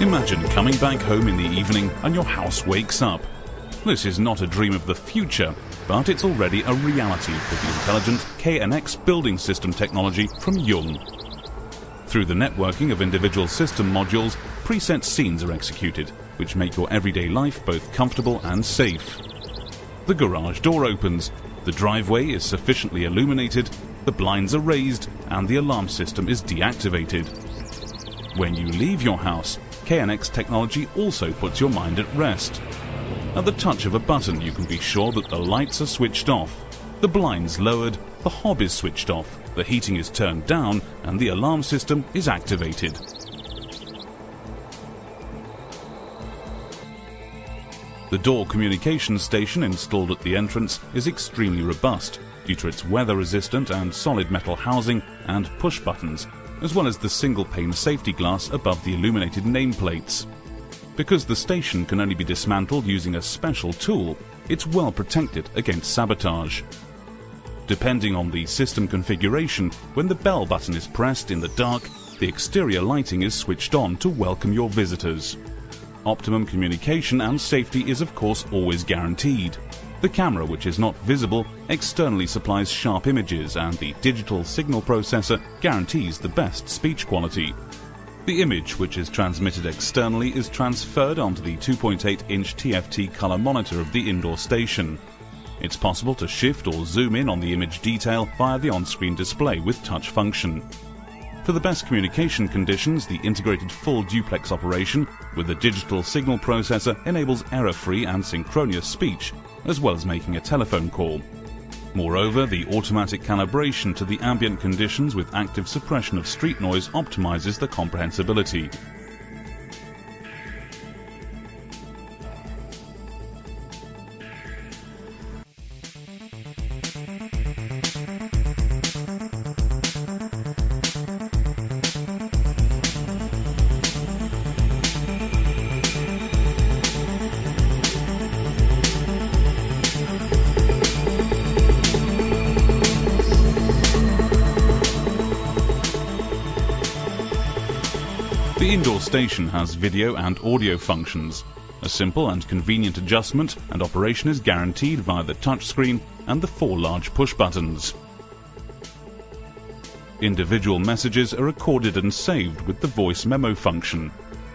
Imagine coming back home in the evening and your house wakes up. This is not a dream of the future, but it's already a reality with the intelligent KNX building system technology from Jung. Through the networking of individual system modules, preset scenes are executed, which make your everyday life both comfortable and safe. The garage door opens, the driveway is sufficiently illuminated, the blinds are raised, and the alarm system is deactivated. When you leave your house, KNX technology also puts your mind at rest. At the touch of a button, you can be sure that the lights are switched off, the blinds lowered, the hob is switched off, the heating is turned down, and the alarm system is activated. The door communication station installed at the entrance is extremely robust due to its weather-resistant and solid metal housing and push buttons, as well as the single-pane safety glass above the illuminated nameplates. Because the station can only be dismantled using a special tool, it's well protected against sabotage. Depending on the system configuration, when the bell button is pressed in the dark, the exterior lighting is switched on to welcome your visitors. Optimum communication and safety is of course always guaranteed. The camera, which is not visible, externally supplies sharp images, and the digital signal processor guarantees the best speech quality. The image, which is transmitted externally, is transferred onto the 2.8-inch TFT color monitor of the indoor station. It's possible to shift or zoom in on the image detail via the on-screen display with touch function. For the best communication conditions, the integrated full duplex operation with the digital signal processor enables error-free and synchronous speech, as well as making a telephone call. Moreover, the automatic calibration to the ambient conditions with active suppression of street noise optimizes the comprehensibility. The indoor station has video and audio functions. A simple and convenient adjustment and operation is guaranteed via the touchscreen and the 4 large push buttons. Individual messages are recorded and saved with the voice memo function.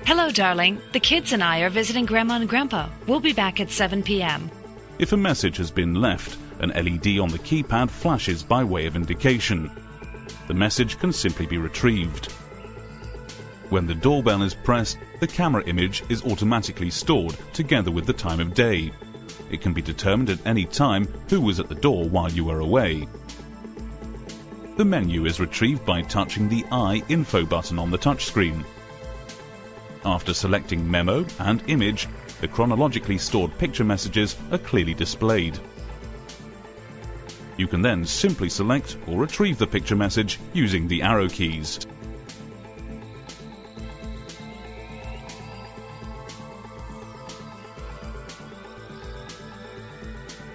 Hello, darling. The kids and I are visiting Grandma and Grandpa. We'll be back at 7 p.m. If a message has been left, an LED on the keypad flashes by way of indication. The message can simply be retrieved. When the doorbell is pressed, the camera image is automatically stored together with the time of day. It can be determined at any time who was at the door while you were away. The menu is retrieved by touching the I info button on the touchscreen. After selecting Memo and Image, the chronologically stored picture messages are clearly displayed. You can then simply select or retrieve the picture message using the arrow keys.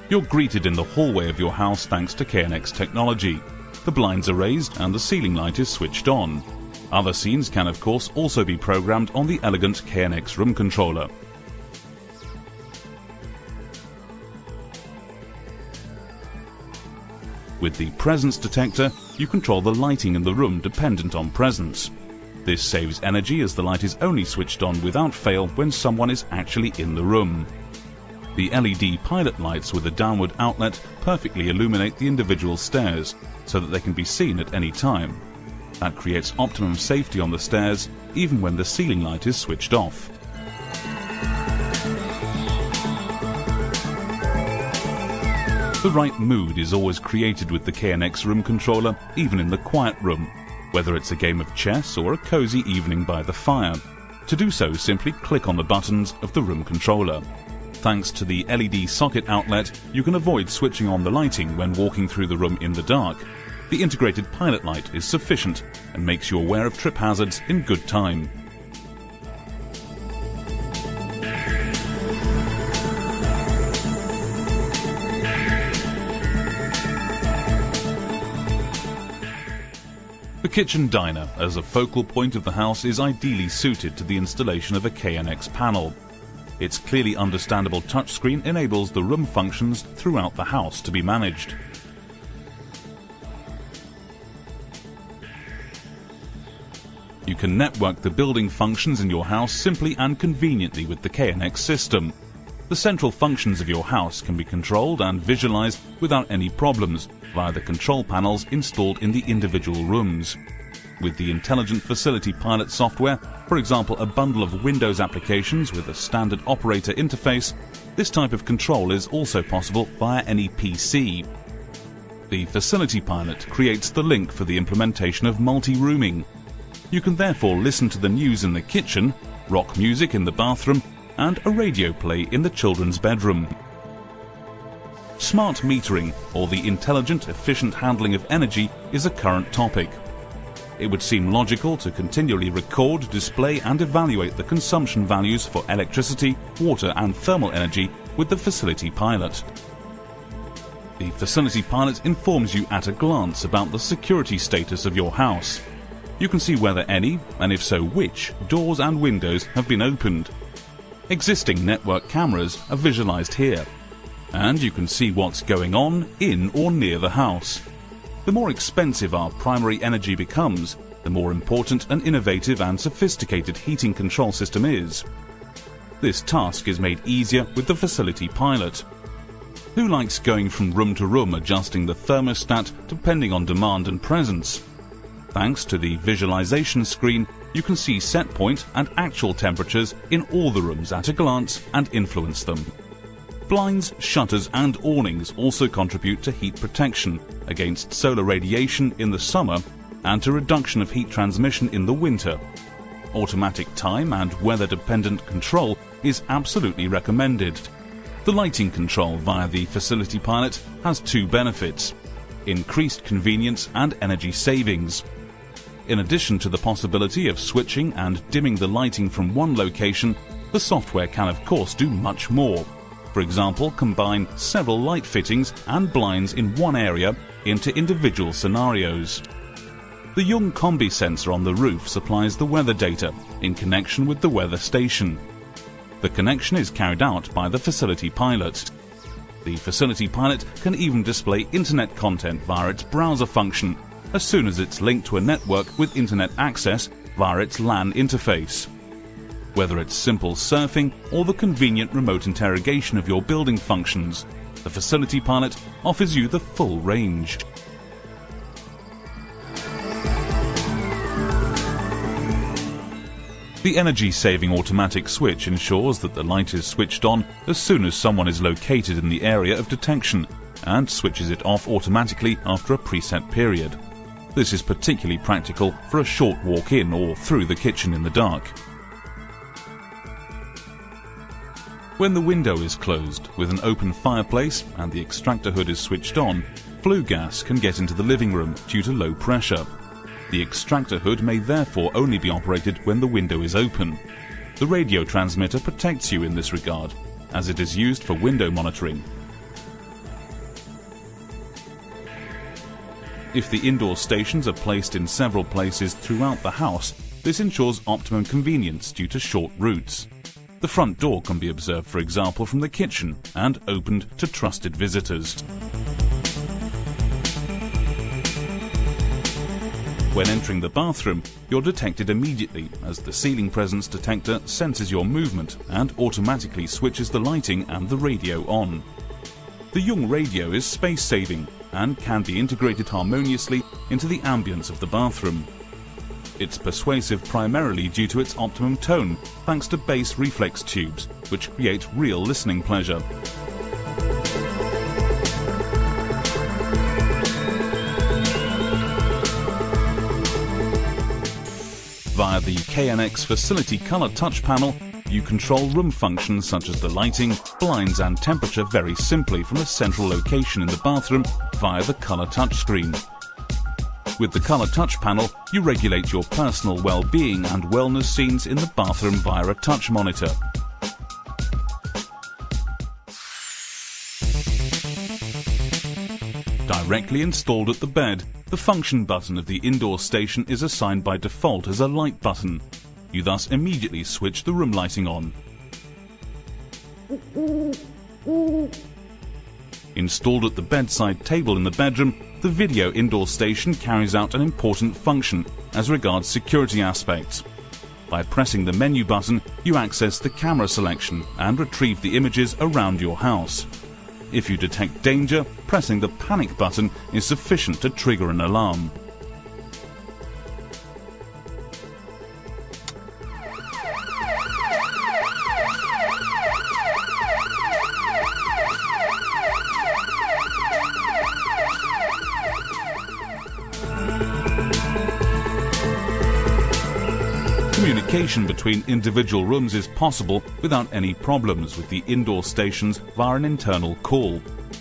You're greeted in the hallway of your house thanks to KNX technology. The blinds are raised and the ceiling light is switched on. Other scenes can of course also be programmed on the elegant KNX room controller. With the presence detector, you control the lighting in the room dependent on presence. This saves energy as the light is only switched on without fail when someone is actually in the room. The LED pilot lights with a downward outlet perfectly illuminate the individual stairs so that they can be seen at any time. That creates optimum safety on the stairs even when the ceiling light is switched off. The right mood is always created with the KNX room controller, even in the quiet room, whether it's a game of chess or a cozy evening by the fire. To do so, simply click on the buttons of the room controller. Thanks to the LED socket outlet, you can avoid switching on the lighting when walking through the room in the dark. The integrated pilot light is sufficient and makes you aware of trip hazards in good time. The kitchen diner as a focal point of the house is ideally suited to the installation of a KNX panel. Its clearly understandable touchscreen enables the room functions throughout the house to be managed. You can network the building functions in your house simply and conveniently with the KNX system. The central functions of your house can be controlled and visualized without any problems via the control panels installed in the individual rooms. With the Intelligent Facility Pilot software, for example a bundle of Windows applications with a standard operator interface, this type of control is also possible via any PC. The Facility Pilot creates the link for the implementation of multi-rooming. You can therefore listen to the news in the kitchen, rock music in the bathroom, and a radio play in the children's bedroom. Smart metering, or the intelligent, efficient handling of energy, is a current topic. It would seem logical to continually record, display and evaluate the consumption values for electricity, water and thermal energy with the Facility Pilot. The Facility Pilot informs you at a glance about the security status of your house. You can see whether any, and if so which, doors and windows have been opened. Existing network cameras are visualized here, and you can see what's going on in or near the house. The more expensive our primary energy becomes, the more important an innovative and sophisticated heating control system is. This task is made easier with the Facility Pilot. Who likes going from room to room adjusting the thermostat depending on demand and presence? Thanks to the visualization screen, you can see set point and actual temperatures in all the rooms at a glance and influence them. Blinds, shutters and awnings also contribute to heat protection against solar radiation in the summer and to reduction of heat transmission in the winter. Automatic time and weather-dependent control is absolutely recommended. The lighting control via the Facility Pilot has two benefits: increased convenience and energy savings. In addition to the possibility of switching and dimming the lighting from one location, the software can of course do much more. For example, combine several light fittings and blinds in one area into individual scenarios. The Jung Combi sensor on the roof supplies the weather data in connection with the weather station. The connection is carried out by the Facility Pilot. The Facility Pilot can even display internet content via its browser function, as soon as it's linked to a network with internet access via its LAN interface. Whether it's simple surfing or the convenient remote interrogation of your building functions, the Facility Pilot offers you the full range. The energy-saving automatic switch ensures that the light is switched on as soon as someone is located in the area of detection and switches it off automatically after a preset period. This is particularly practical for a short walk in or through the kitchen in the dark. When the window is closed with an open fireplace and the extractor hood is switched on, flue gas can get into the living room due to low pressure. The extractor hood may therefore only be operated when the window is open. The radio transmitter protects you in this regard, as it is used for window monitoring. If the indoor stations are placed in several places throughout the house, this ensures optimum convenience due to short routes. The front door can be observed, for example, from the kitchen and opened to trusted visitors. When entering the bathroom, you're detected immediately as the ceiling presence detector senses your movement and automatically switches the lighting and the radio on. The Jung radio is space-saving and can be integrated harmoniously into the ambience of the bathroom. It's persuasive primarily due to its optimum tone, thanks to bass reflex tubes, which create real listening pleasure. Via the KNX Facility Color Touch Panel, you control room functions such as the lighting, blinds and temperature very simply from a central location in the bathroom via the color touchscreen. With the Color Touch Panel, you regulate your personal well-being and wellness scenes in the bathroom via a touch monitor. Directly installed at the bed, the function button of the indoor station is assigned by default as a light button. You thus immediately switch the room lighting on. Installed at the bedside table in the bedroom, the video indoor station carries out an important function as regards security aspects. By pressing the menu button, you access the camera selection and retrieve the images around your house. If you detect danger, pressing the panic button is sufficient to trigger an alarm. Communication between individual rooms is possible without any problems with the indoor stations via an internal call,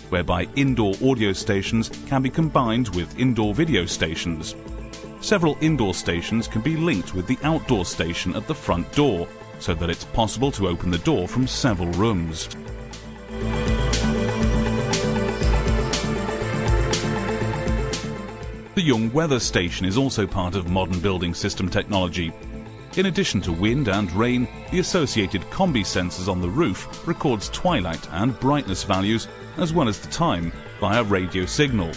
whereby indoor audio stations can be combined with indoor video stations. Several indoor stations can be linked with the outdoor station at the front door, so that it's possible to open the door from several rooms. The Jung weather station is also part of modern building system technology. In addition to wind and rain, the associated combi sensors on the roof records twilight and brightness values as well as the time via radio signal.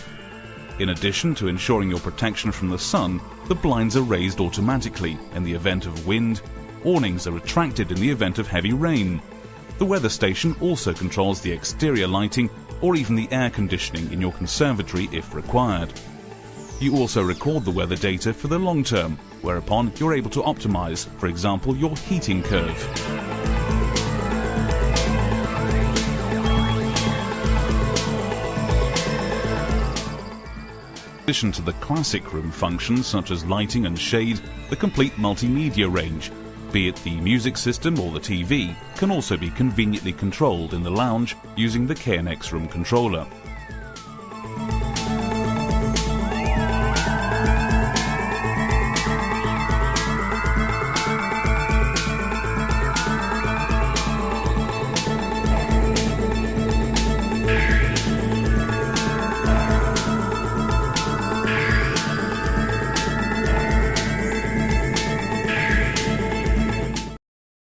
In addition to ensuring your protection from the sun, the blinds are raised automatically in the event of wind, awnings are retracted in the event of heavy rain. The weather station also controls the exterior lighting or even the air conditioning in your conservatory if required. You also record the weather data for the long term, whereupon you're able to optimize, for example, your heating curve. In addition to the classic room functions such as lighting and shade, the complete multimedia range, be it the music system or the TV, can also be conveniently controlled in the lounge using the KNX room controller.